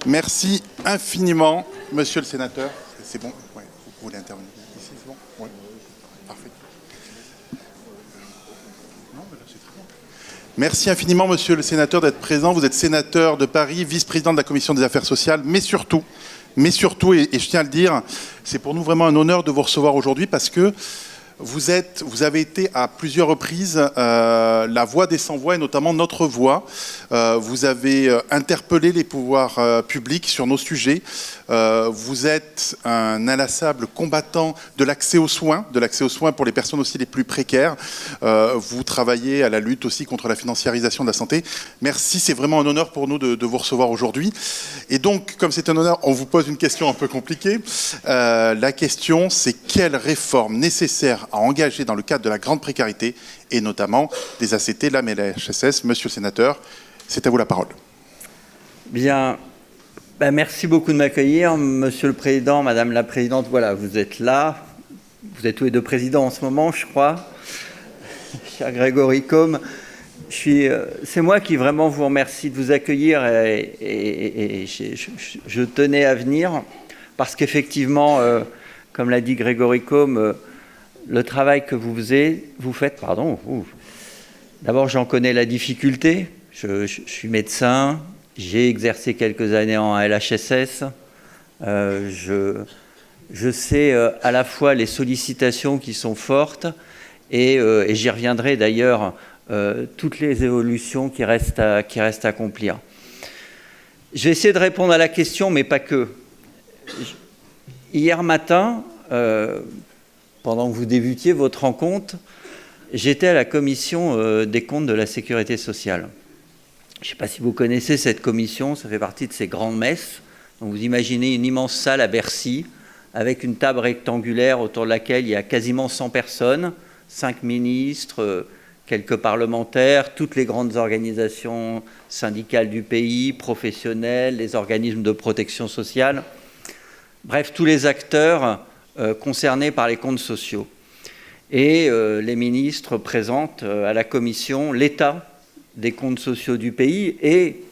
Merci infiniment, monsieur le sénateur. C'est bon? Ouais, vous voulez intervenir ici, c'est bon? Oui. Parfait. Non, mais là, c'est très bon. Merci infiniment, monsieur le sénateur, d'être présent. Vous êtes sénateur de Paris, vice-président de la Commission des affaires sociales, mais surtout, et je tiens à le dire, c'est pour nous vraiment un honneur de vous recevoir aujourd'hui parce que vous avez été à plusieurs reprises la voix des sans-voix et notamment notre voix. Vous avez interpellé les pouvoirs publics sur nos sujets. Vous êtes un inlassable combattant de l'accès aux soins pour les personnes aussi les plus précaires. Vous travaillez à la lutte aussi contre la financiarisation de la santé. Merci, c'est vraiment un honneur pour nous de vous recevoir aujourd'hui. Et donc, comme c'est un honneur, on vous pose une question un peu compliquée. La question, c'est quelles réformes nécessaires à engager dans le cadre de la grande précarité et notamment des ACT, l'AM et la HSS. Monsieur le sénateur, c'est à vous la parole. Bien, merci beaucoup de m'accueillir, monsieur le président, madame la présidente. Voilà, vous êtes là, vous êtes tous les deux présidents en ce moment, je crois. Cher Grégory Côme, c'est moi qui vraiment vous remercie de vous accueillir et je tenais à venir parce qu'effectivement, comme l'a dit Grégory Côme, le travail que vous faites, d'abord j'en connais la difficulté, je suis médecin, j'ai exercé quelques années en LHSS, je sais à la fois les sollicitations qui sont fortes et j'y reviendrai d'ailleurs, toutes les évolutions qui restent à accomplir. Je vais essayer de répondre à la question, mais pas que. Hier matin, pendant que vous débutiez votre rencontre, j'étais à la commission des comptes de la sécurité sociale. Je ne sais pas si vous connaissez cette commission, ça fait partie de ces grandes messes. Donc vous imaginez une immense salle à Bercy, avec une table rectangulaire autour de laquelle il y a quasiment 100 personnes, 5 ministres, quelques parlementaires, toutes les grandes organisations syndicales du pays, professionnelles, les organismes de protection sociale, bref, tous les acteurs concernés par les comptes sociaux. Et les ministres présentent à la Commission l'état des comptes sociaux du pays et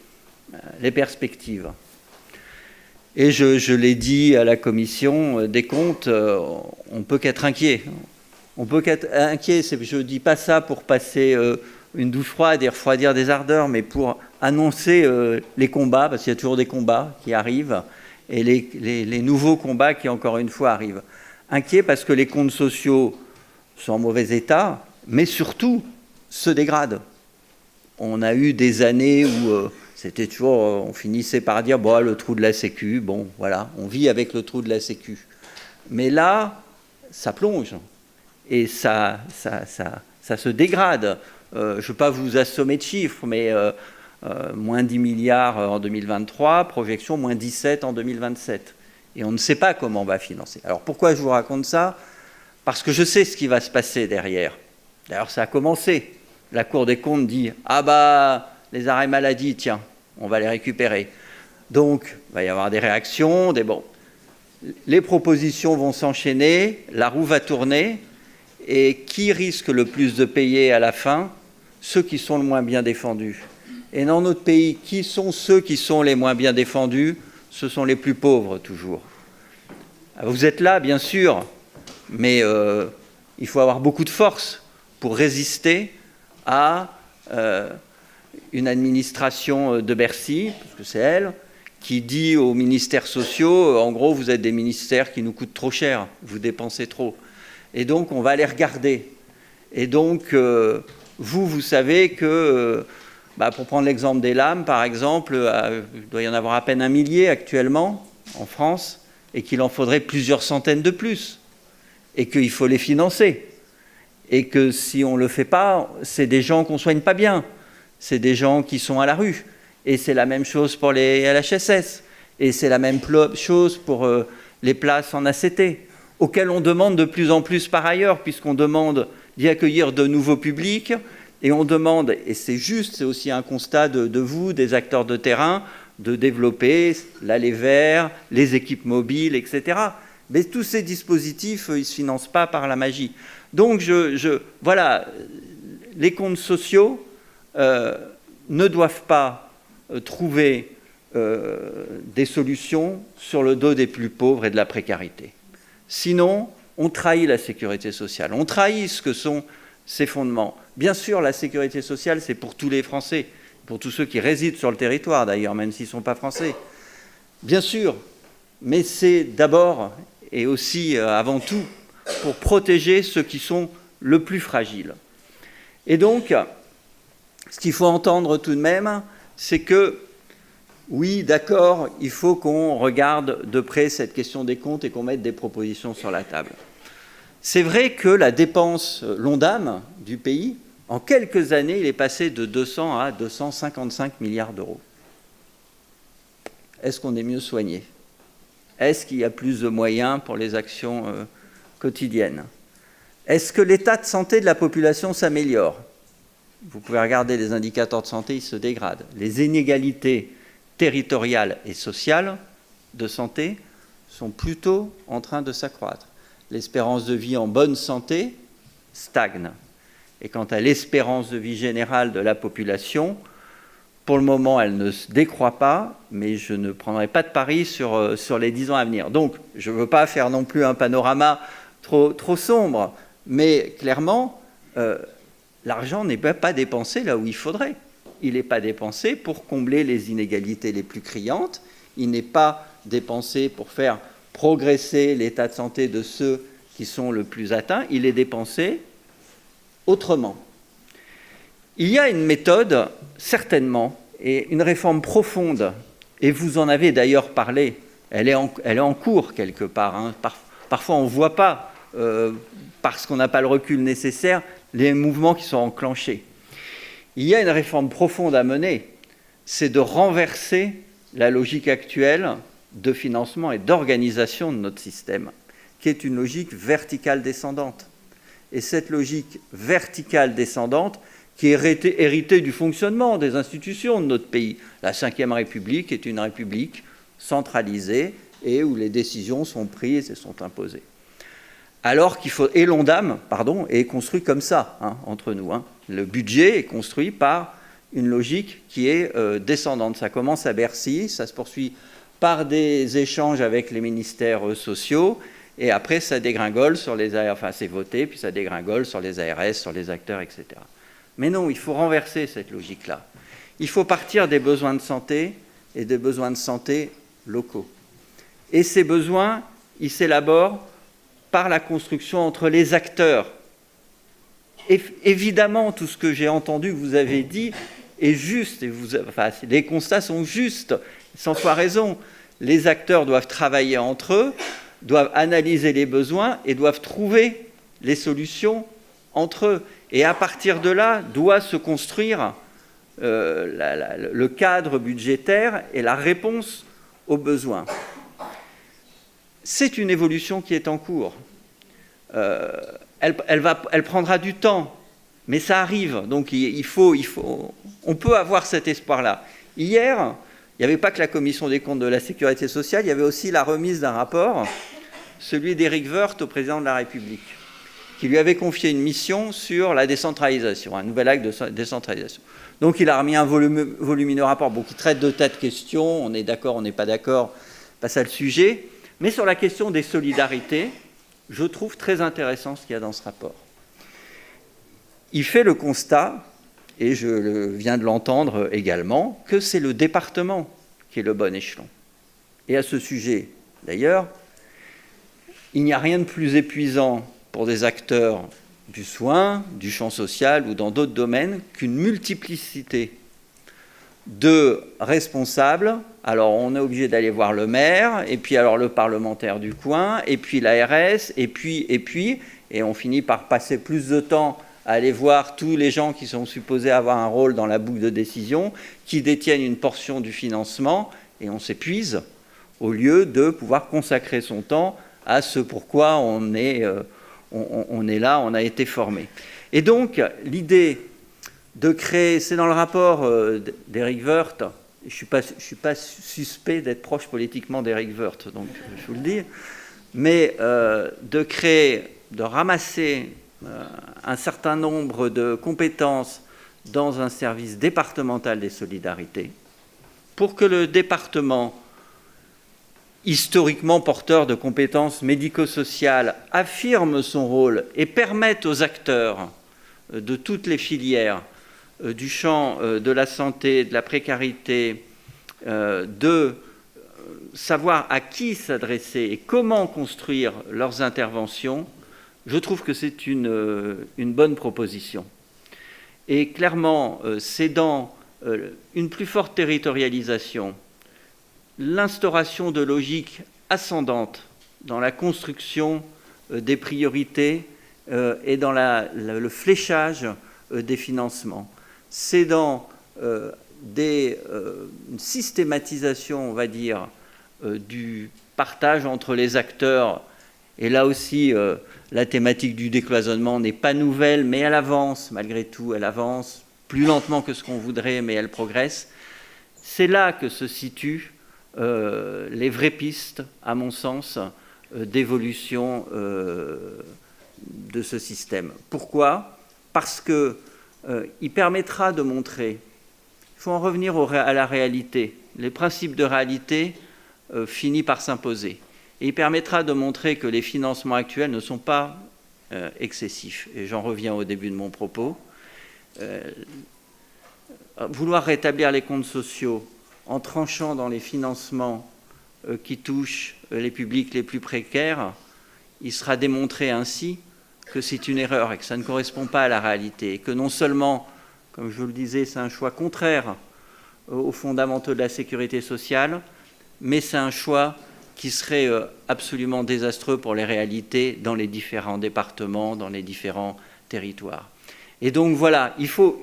les perspectives. Et je l'ai dit à la Commission des comptes, on ne peut qu'être inquiet. On peut qu'être inquiet, je ne dis pas ça pour passer une douche froide et refroidir des ardeurs, mais pour annoncer les combats, parce qu'il y a toujours des combats qui arrivent, et les nouveaux combats qui, encore une fois, arrivent. Inquiet parce que les comptes sociaux sont en mauvais état, mais surtout se dégradent. On a eu des années où c'était toujours, on finissait par dire, bon, le trou de la Sécu, bon, voilà, on vit avec le trou de la Sécu. Mais là, ça plonge, et ça se dégrade. Je ne veux pas vous assommer de chiffres, mais moins 10 milliards en 2023, projection moins 17 en 2027. Et on ne sait pas comment on va financer. Alors pourquoi je vous raconte ça? Parce que je sais ce qui va se passer derrière. D'ailleurs, ça a commencé. La Cour des comptes dit « Ah bah, les arrêts maladie, tiens, on va les récupérer. » Donc, il va y avoir des réactions, les propositions vont s'enchaîner, la roue va tourner, et qui risque le plus de payer à la fin? Ceux qui sont le moins bien défendus. Et dans notre pays, qui sont ceux qui sont les moins bien défendus? Ce sont les plus pauvres, toujours. Vous êtes là, bien sûr, mais il faut avoir beaucoup de force pour résister à une administration de Bercy, parce que c'est elle, qui dit aux ministères sociaux, en gros, vous êtes des ministères qui nous coûtent trop cher, vous dépensez trop. Et donc, on va les regarder. Et donc, vous savez que... pour prendre l'exemple des lames, par exemple, il doit y en avoir à peine 1 millier actuellement en France, et qu'il en faudrait plusieurs centaines de plus, et qu'il faut les financer, et que si on ne le fait pas, c'est des gens qu'on ne soigne pas bien, c'est des gens qui sont à la rue, et c'est la même chose pour les LHSS, et c'est la même chose pour les places en ACT, auxquelles on demande de plus en plus par ailleurs, puisqu'on demande d'y accueillir de nouveaux publics. Et on demande, et c'est juste, c'est aussi un constat de vous, des acteurs de terrain, de développer l'allée vert, les équipes mobiles, etc. Mais tous ces dispositifs, ils ne se financent pas par la magie. Donc, voilà, les comptes sociaux ne doivent pas trouver des solutions sur le dos des plus pauvres et de la précarité. Sinon, on trahit la sécurité sociale, on trahit ce que sont ses fondements. Bien sûr, la sécurité sociale, c'est pour tous les Français, pour tous ceux qui résident sur le territoire d'ailleurs, même s'ils ne sont pas français. Bien sûr, mais c'est d'abord et aussi avant tout pour protéger ceux qui sont le plus fragiles. Et donc, ce qu'il faut entendre tout de même, c'est que, oui, d'accord, il faut qu'on regarde de près cette question des comptes et qu'on mette des propositions sur la table. C'est vrai que la dépense, l'ONDAM du pays, en quelques années, il est passé de 200 à 255 milliards d'euros. Est-ce qu'on est mieux soigné? Est-ce qu'il y a plus de moyens pour les actions quotidiennes? Est-ce que l'état de santé de la population s'améliore? Vous pouvez regarder les indicateurs de santé, ils se dégradent. Les inégalités territoriales et sociales de santé sont plutôt en train de s'accroître. L'espérance de vie en bonne santé stagne. Et quant à l'espérance de vie générale de la population, pour le moment, elle ne se décroît pas, mais je ne prendrai pas de pari sur les 10 ans à venir. Donc, je ne veux pas faire non plus un panorama trop sombre, mais clairement, l'argent n'est pas dépensé là où il faudrait. Il n'est pas dépensé pour combler les inégalités les plus criantes, il n'est pas dépensé pour faire progresser l'état de santé de ceux qui sont le plus atteints, il est dépensé autrement. Il y a une méthode, certainement, et une réforme profonde, et vous en avez d'ailleurs parlé, elle est en cours quelque part. Hein. Parfois on ne voit pas, parce qu'on n'a pas le recul nécessaire, les mouvements qui sont enclenchés. Il y a une réforme profonde à mener, c'est de renverser la logique actuelle de financement et d'organisation de notre système, qui est une logique verticale descendante. Et cette logique verticale descendante, qui est héritée du fonctionnement des institutions de notre pays. La Ve République est une république centralisée et où les décisions sont prises et sont imposées. Alors qu'il faut... Et l'ONDAM, est construit comme ça, hein, entre nous. Hein. Le budget est construit par une logique qui est descendante. Ça commence à Bercy, ça se poursuit par des échanges avec les ministères sociaux, et après ça dégringole sur les ARS, enfin c'est voté, puis ça dégringole sur les ARS, sur les acteurs, etc. Mais non, il faut renverser cette logique-là. Il faut partir des besoins de santé et des besoins de santé locaux. Et ces besoins, ils s'élaborent par la construction entre les acteurs. Et évidemment, tout ce que j'ai entendu, que vous avez dit, est juste. Et les constats sont justes, sans fois raison. Les acteurs doivent travailler entre eux, doivent analyser les besoins et doivent trouver les solutions entre eux. Et à partir de là, doit se construire le cadre budgétaire et la réponse aux besoins. C'est une évolution qui est en cours. Elle prendra du temps, mais ça arrive. Donc on peut avoir cet espoir-là. Hier, il n'y avait pas que la commission des comptes de la sécurité sociale, il y avait aussi la remise d'un rapport, celui d'Éric Woerth au président de la République, qui lui avait confié une mission sur la décentralisation, un nouvel acte de décentralisation. Donc il a remis un volumineux rapport qui traite de tas de questions, on est d'accord, on n'est pas d'accord, pas ça le sujet, mais sur la question des solidarités, je trouve très intéressant ce qu'il y a dans ce rapport. Il fait le constat, et je viens de l'entendre également, que c'est le département qui est le bon échelon. Et à ce sujet, d'ailleurs, il n'y a rien de plus épuisant pour des acteurs du soin, du champ social ou dans d'autres domaines qu'une multiplicité de responsables. Alors on est obligé d'aller voir le maire, et puis alors le parlementaire du coin, et puis l'ARS, et on finit par passer plus de temps à aller voir tous les gens qui sont supposés avoir un rôle dans la boucle de décision, qui détiennent une portion du financement, et on s'épuise, au lieu de pouvoir consacrer son temps à ce pourquoi on est là, on a été formé. Et donc, l'idée de créer, c'est dans le rapport d'Éric Woerth, je ne suis pas suspect d'être proche politiquement d'Éric Woerth, donc je vous le dis, mais de ramasser un certain nombre de compétences dans un service départemental des solidarités, pour que le département, historiquement porteur de compétences médico-sociales, affirme son rôle et permette aux acteurs de toutes les filières du champ de la santé, de la précarité, de savoir à qui s'adresser et comment construire leurs interventions, je trouve que c'est une bonne proposition. Et clairement, c'est dans une plus forte territorialisation, l'instauration de logiques ascendantes dans la construction des priorités et dans le fléchage des financements. C'est dans une systématisation, on va dire, du partage entre les acteurs. Et là aussi, la thématique du décloisonnement n'est pas nouvelle, mais elle avance, malgré tout, elle avance, plus lentement que ce qu'on voudrait, mais elle progresse. C'est là que se situent les vraies pistes, à mon sens, d'évolution de ce système. Pourquoi ? Parce qu'il permettra de montrer, il faut en revenir à la réalité, les principes de réalité finissent par s'imposer. Et il permettra de montrer que les financements actuels ne sont pas excessifs. Et j'en reviens au début de mon propos. Vouloir rétablir les comptes sociaux en tranchant dans les financements qui touchent les publics les plus précaires, il sera démontré ainsi que c'est une erreur et que ça ne correspond pas à la réalité. Et que non seulement, comme je vous le disais, c'est un choix contraire aux fondamentaux de la sécurité sociale, mais c'est un choix qui serait absolument désastreux pour les réalités dans les différents départements, dans les différents territoires. Et donc voilà, il faut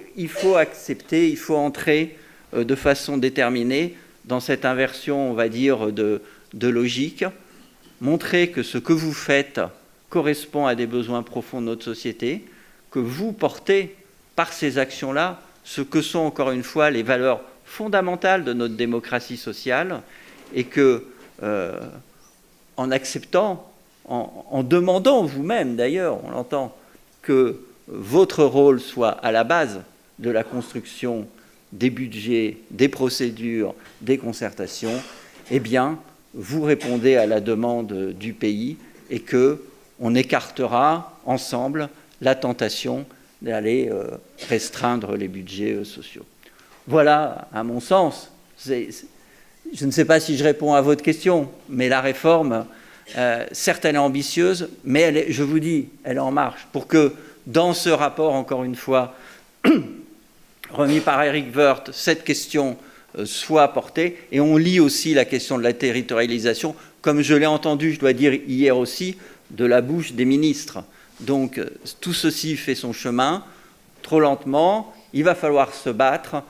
accepter, il faut entrer de façon déterminée dans cette inversion, on va dire, de logique, montrer que ce que vous faites correspond à des besoins profonds de notre société, que vous portez par ces actions-là ce que sont encore une fois les valeurs fondamentales de notre démocratie sociale, et que en acceptant, en demandant vous-même d'ailleurs, on l'entend, que votre rôle soit à la base de la construction des budgets, des procédures, des concertations, eh bien, vous répondez à la demande du pays et qu'on écartera ensemble la tentation d'aller restreindre les budgets sociaux. Voilà, à mon sens, je ne sais pas si je réponds à votre question, mais la réforme, certes, elle est ambitieuse, mais je vous dis, elle est en marche pour que dans ce rapport, encore une fois, remis par Eric Woerth, cette question soit portée. Et on lit aussi la question de la territorialisation, comme je l'ai entendu, je dois dire hier aussi, de la bouche des ministres. Donc tout ceci fait son chemin, trop lentement, il va falloir se battre.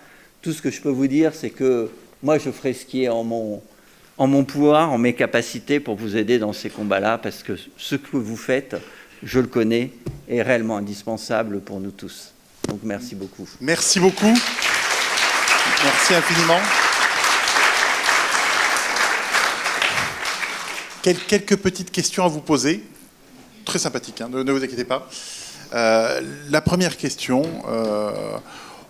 Tout ce que je peux vous dire, c'est que moi, je ferai ce qui est en mon pouvoir, en mes capacités pour vous aider dans ces combats-là, parce que ce que vous faites, je le connais, est réellement indispensable pour nous tous. Donc, merci beaucoup. Merci beaucoup. Merci infiniment. Quelques petites questions à vous poser. Très sympathique, hein, ne vous inquiétez pas. La première question,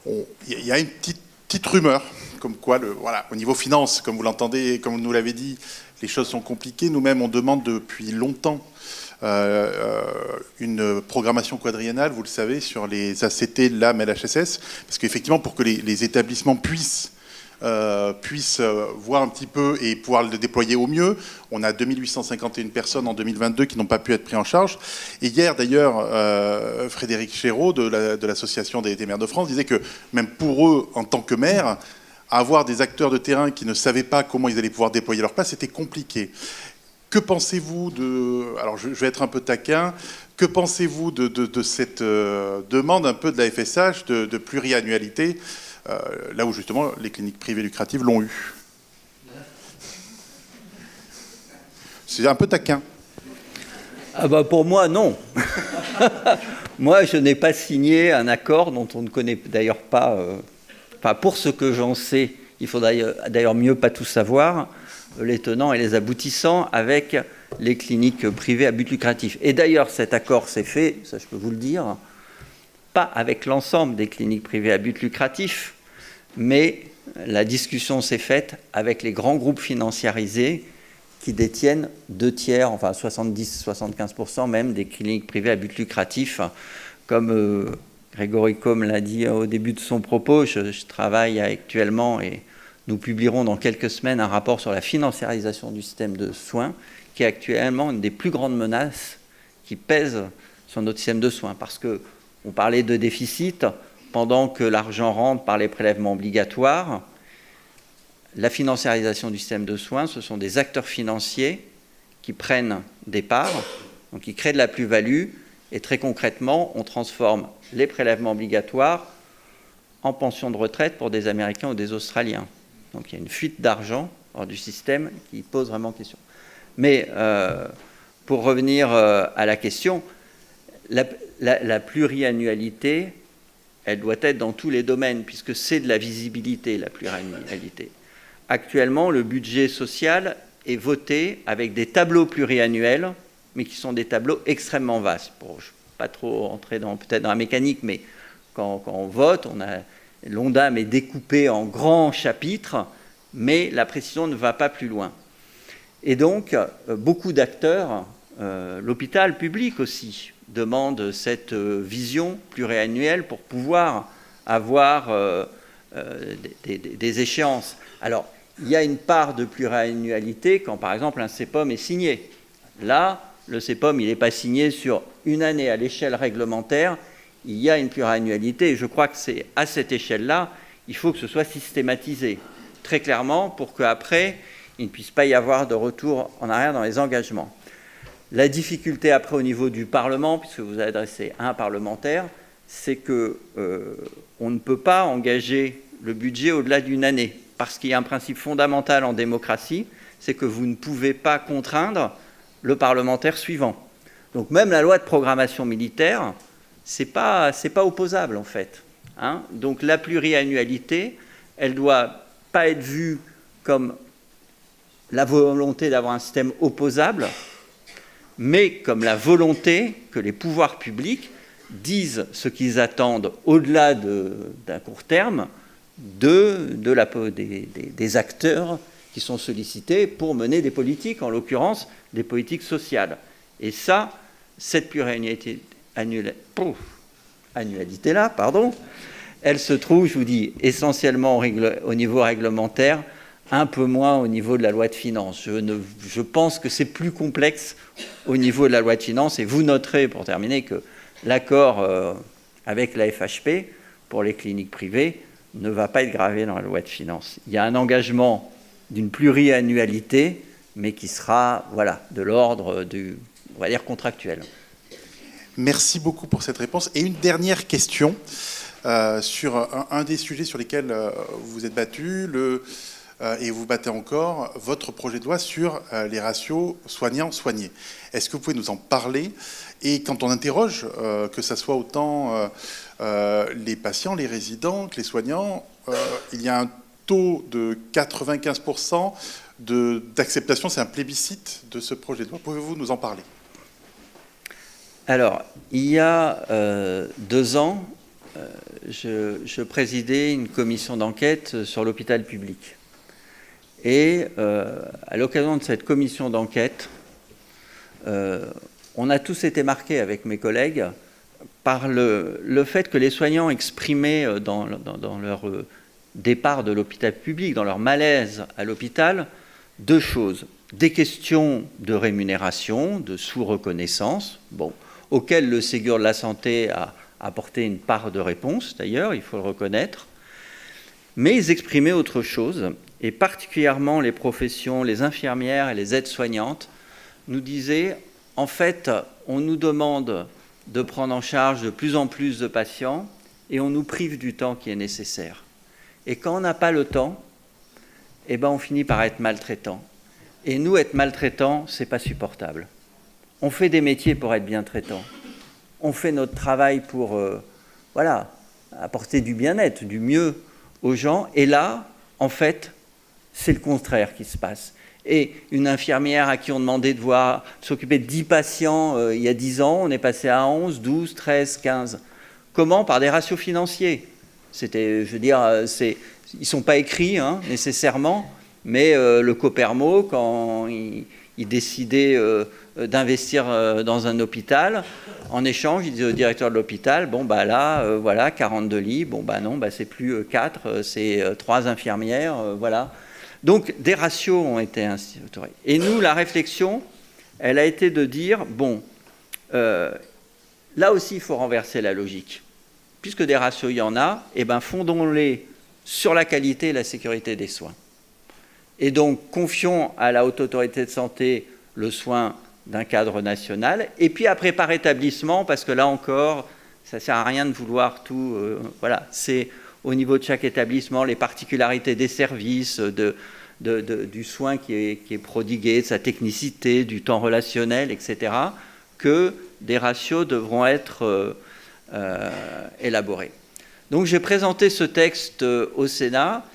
il y a une petite rumeur, comme quoi, voilà, au niveau finance, comme vous l'entendez, comme vous nous l'avez dit, les choses sont compliquées. Nous-mêmes, on demande depuis longtemps une programmation quadriennale, vous le savez, sur les ACT, l'AM et l'HSS, parce qu'effectivement, pour que les établissements puissent voir un petit peu et pouvoir le déployer au mieux. On a 2851 personnes en 2022 qui n'ont pas pu être prises en charge. Et hier, d'ailleurs, Frédéric Chéreau de l'Association des maires de France disait que même pour eux, en tant que maires, avoir des acteurs de terrain qui ne savaient pas comment ils allaient pouvoir déployer leur place, c'était compliqué. Que pensez-vous de... Alors, je vais être un peu taquin. Que pensez-vous de cette demande un peu de la FSH de pluriannualité, là où justement les cliniques privées lucratives l'ont eu? C'est un peu taquin. Ah bah pour moi, non. Moi, je n'ai pas signé un accord dont on ne connaît d'ailleurs pas... Enfin, pour ce que j'en sais, il faudrait d'ailleurs mieux pas tout savoir, les tenants et les aboutissants avec les cliniques privées à but lucratif. Et d'ailleurs, cet accord s'est fait, ça je peux vous le dire, pas avec l'ensemble des cliniques privées à but lucratif, mais la discussion s'est faite avec les grands groupes financiarisés qui détiennent 2/3, enfin 70-75% même des cliniques privées à but lucratif. Comme Grégory Combe l'a dit au début de son propos, je travaille actuellement et nous publierons dans quelques semaines un rapport sur la financiarisation du système de soins, qui est actuellement une des plus grandes menaces qui pèsent sur notre système de soins. Parce qu'on parlait de déficit, pendant que l'argent rentre par les prélèvements obligatoires, la financiarisation du système de soins, ce sont des acteurs financiers qui prennent des parts, donc qui créent de la plus-value, et très concrètement, on transforme les prélèvements obligatoires en pensions de retraite pour des Américains ou des Australiens. Donc il y a une fuite d'argent hors du système qui pose vraiment question. Mais pour revenir à la question, la pluriannualité, elle doit être dans tous les domaines, puisque c'est de la visibilité, la pluriannualité. Actuellement, le budget social est voté avec des tableaux pluriannuels, mais qui sont des tableaux extrêmement vastes. Bon, je ne vais pas trop entrer peut-être dans la mécanique, mais quand on vote, l'ONDAM est découpé en grands chapitres, mais la précision ne va pas plus loin. Et donc, beaucoup d'acteurs, l'hôpital public aussi, demandent cette vision pluriannuelle pour pouvoir avoir des échéances. Alors, il y a une part de pluriannualité quand, par exemple, un CEPOM est signé. Là, le CEPOM, il n'est pas signé sur une année à l'échelle réglementaire. Il y a une pluriannualité et je crois que c'est à cette échelle-là, il faut que ce soit systématisé, très clairement, pour qu'après, il ne puisse pas y avoir de retour en arrière dans les engagements. La difficulté après au niveau du Parlement, puisque vous avez adressé à un parlementaire, c'est qu'on ne peut pas engager le budget au-delà d'une année, parce qu'il y a un principe fondamental en démocratie, c'est que vous ne pouvez pas contraindre le parlementaire suivant. Donc même la loi de programmation militaire, c'est pas opposable en fait. Hein. Donc la pluriannualité, elle ne doit pas être vue comme la volonté d'avoir un système opposable, mais comme la volonté que les pouvoirs publics disent ce qu'ils attendent au-delà d'un court terme des acteurs qui sont sollicités pour mener des politiques, en l'occurrence des politiques sociales. Et ça, cette pluriannualité-là, elle se trouve, je vous dis, essentiellement au niveau réglementaire, un peu moins au niveau de la loi de finances. Je pense que c'est plus complexe au niveau de la loi de finances, et vous noterez, pour terminer, que l'accord avec la FHP pour les cliniques privées ne va pas être gravé dans la loi de finances. Il y a un engagement d'une pluriannualité, mais qui sera de l'ordre on va dire, contractuel. Merci beaucoup pour cette réponse. Et une dernière question sur un des sujets sur lesquels vous êtes battu, et vous battez encore, votre projet de loi sur les ratios soignants-soignés. Est-ce que vous pouvez nous en parler? Et quand on interroge, que ce soit autant les patients, les résidents que les soignants, il y a un taux de 95% d'acceptation, c'est un plébiscite de ce projet de loi. Pouvez-vous nous en parler? Alors, il y a 2 ans, je présidais une commission d'enquête sur l'hôpital public. Et à l'occasion de cette commission d'enquête, on a tous été marqués avec mes collègues par le fait que les soignants exprimaient dans leur départ de l'hôpital public, dans leur malaise à l'hôpital, 2 choses. Des questions de rémunération, de sous-reconnaissance, auxquelles le Ségur de la Santé a apporté une part de réponse, d'ailleurs, il faut le reconnaître. Mais ils exprimaient autre chose, et particulièrement les professions, les infirmières et les aides-soignantes, nous disaient, en fait, on nous demande de prendre en charge de plus en plus de patients, et on nous prive du temps qui est nécessaire. Et quand on n'a pas le temps, on finit par être maltraitant. Et nous, être maltraitant, c'est pas supportable. On fait des métiers pour être bien traitant. On fait notre travail pour apporter du bien-être, du mieux aux gens. Et là, en fait, c'est le contraire qui se passe. Et une infirmière à qui on demandait de s'occuper de 10 patients il y a 10 ans, on est passé à 11, 12, 13, 15. Comment? Par des ratios financiers. C'est Ils ne sont pas écrits nécessairement, mais le Copermo, quand il décidait d'investir dans un hôpital, en échange, il disait au directeur de l'hôpital, bon, bah là, voilà, 42 lits, bon, bah non, bah, c'est plus 4, c'est 3 infirmières, voilà. Donc, des ratios ont été instaurés. Et nous, la réflexion, elle a été de dire, bon, là aussi, il faut renverser la logique. Puisque des ratios, il y en a, eh ben, fondons-les sur la qualité et la sécurité des soins. Et donc, confions à la Haute Autorité de Santé le soin d'un cadre national, et puis après par établissement, parce que là encore, ça ne sert à rien de vouloir tout... voilà, c'est au niveau de chaque établissement, les particularités des services, du soin qui est prodigué, de sa technicité, du temps relationnel, etc., que des ratios devront être élaborés. Donc j'ai présenté ce texte au Sénat,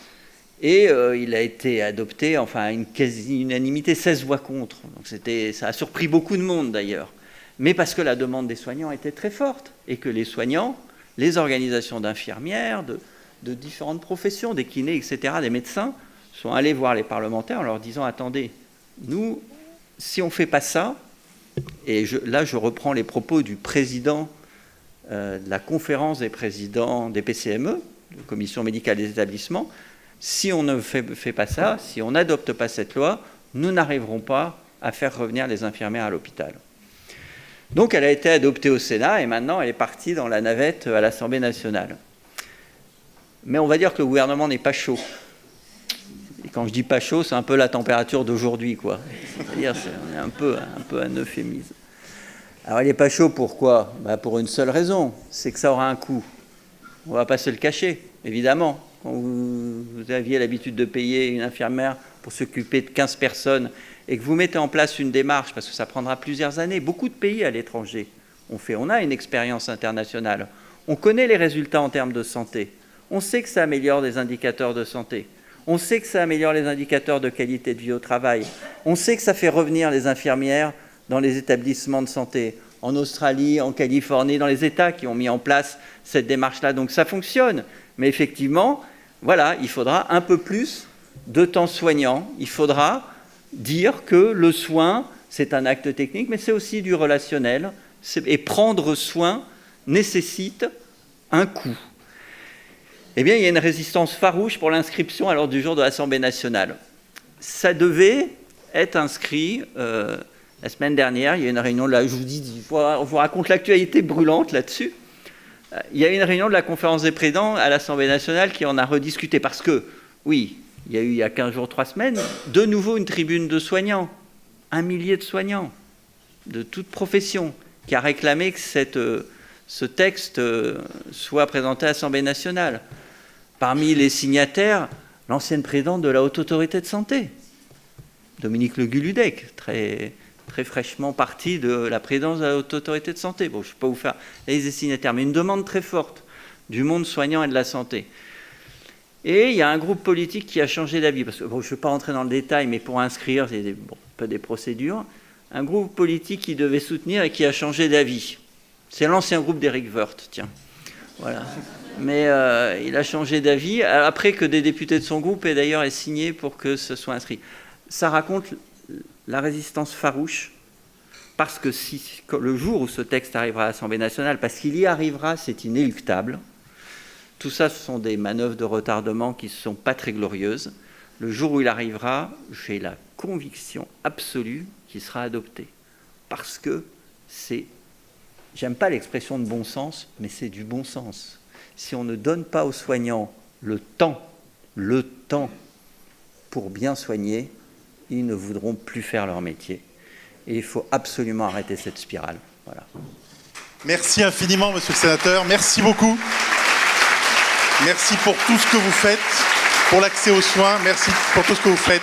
et il a été adopté, enfin, à une quasi-unanimité, 16 voix contre. Donc ça a surpris beaucoup de monde, d'ailleurs. Mais parce que la demande des soignants était très forte, et que les soignants, les organisations d'infirmières, de différentes professions, des kinés, etc., des médecins, sont allés voir les parlementaires en leur disant « Attendez, nous, si on ne fait pas ça, et là je reprends les propos du président de la conférence des présidents des PCME, de Commission médicale des établissements, si on ne fait pas ça, si on n'adopte pas cette loi, nous n'arriverons pas à faire revenir les infirmières à l'hôpital. » Donc elle a été adoptée au Sénat et maintenant elle est partie dans la navette à l'Assemblée nationale. Mais on va dire que le gouvernement n'est pas chaud. Et quand je dis pas chaud, c'est un peu la température d'aujourd'hui, quoi. C'est-à-dire on est un peu un euphémisme. Alors il n'est pas chaud, pourquoi ? Pour une seule raison, c'est que ça aura un coût. On ne va pas se le cacher, évidemment. Quand vous aviez l'habitude de payer une infirmière pour s'occuper de 15 personnes et que vous mettez en place une démarche, parce que ça prendra plusieurs années, beaucoup de pays à l'étranger on a une expérience internationale, on connaît les résultats en termes de santé, on sait que ça améliore les indicateurs de santé, on sait que ça améliore les indicateurs de qualité de vie au travail, on sait que ça fait revenir les infirmières dans les établissements de santé, en Australie, en Californie, dans les États qui ont mis en place cette démarche-là, donc ça fonctionne. Mais effectivement, voilà, il faudra un peu plus de temps soignant. Il faudra dire que le soin, c'est un acte technique, mais c'est aussi du relationnel. Et prendre soin nécessite un coût. Eh bien, il y a une résistance farouche pour l'inscription à l'ordre du jour de l'Assemblée nationale. Ça devait être inscrit la semaine dernière. Il y a une réunion, là, je vous dis, on vous raconte l'actualité brûlante là-dessus. Il y a eu une réunion de la conférence des présidents à l'Assemblée nationale qui en a rediscuté parce que, oui, il y a eu il y a 15 jours, 3 semaines, de nouveau une tribune de soignants, 1 millier de soignants de toute profession qui a réclamé que ce texte soit présenté à l'Assemblée nationale. Parmi les signataires, l'ancienne présidente de la Haute Autorité de Santé, Dominique Le Gulludec, très fraîchement partie de la présidence de la Haute Autorité de Santé. Bon, je ne vais pas vous faire la liste des signataires, mais une demande très forte du monde soignant et de la santé. Et il y a un groupe politique qui a changé d'avis, parce que je ne vais pas rentrer dans le détail, mais pour inscrire, c'est un peu des procédures, un groupe politique qui devait soutenir et qui a changé d'avis. C'est l'ancien groupe d'Éric Woerth, tiens. Voilà. Mais il a changé d'avis, après que des députés de son groupe aient d'ailleurs signé pour que ce soit inscrit. Ça raconte la résistance farouche, parce que le jour où ce texte arrivera à l'Assemblée nationale, parce qu'il y arrivera, c'est inéluctable. Tout ça, ce sont des manœuvres de retardement qui ne sont pas très glorieuses. Le jour où il arrivera, j'ai la conviction absolue qu'il sera adopté. Parce que j'aime pas l'expression de bon sens, mais c'est du bon sens. Si on ne donne pas aux soignants le temps pour bien soigner, ils ne voudront plus faire leur métier. Et il faut absolument arrêter cette spirale. Voilà. Merci infiniment, monsieur le sénateur. Merci beaucoup. Merci pour tout ce que vous faites, pour l'accès aux soins. Merci pour tout ce que vous faites.